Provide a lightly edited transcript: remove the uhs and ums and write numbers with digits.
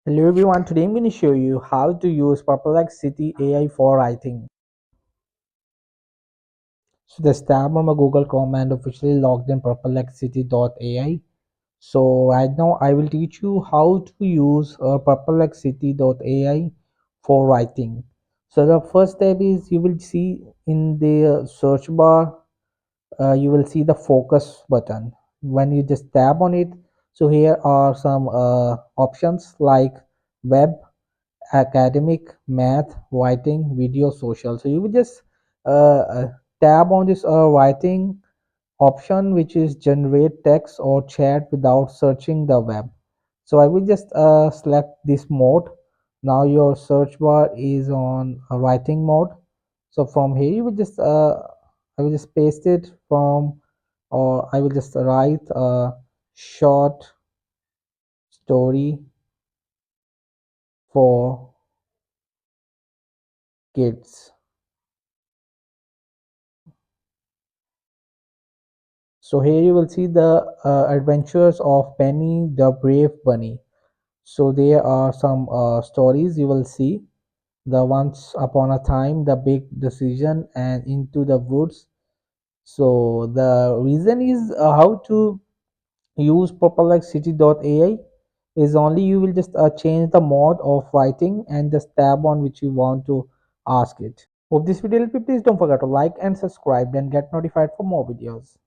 Hello everyone, today I'm going to show you how to use Perplexity AI for writing. So just tap on my Google Chrome and officially logged in perplexity.ai. So right now I will teach you how to use perplexity.ai for writing. So the first step is you will see in the search bar, you will see the focus button. When you just tap on it, so here are some options like web, academic, math, writing, video, social. So you will just tab on this writing option, which is generate text or chat without searching the web. So I will just select this mode. Now your search bar is on writing mode. So from here you will just I will just paste it from, or I will just write a short story for kids. So here you will see the adventures of Penny the Brave Bunny. So there are some stories you will see. The Once Upon a Time, The Big Decision, and Into the Woods. So the reason is how to use perplexity.ai is only you will just change the mode of writing and just tab on which you want to ask it. Hope this video helped you. Please don't forget to like and subscribe and get notified for more videos.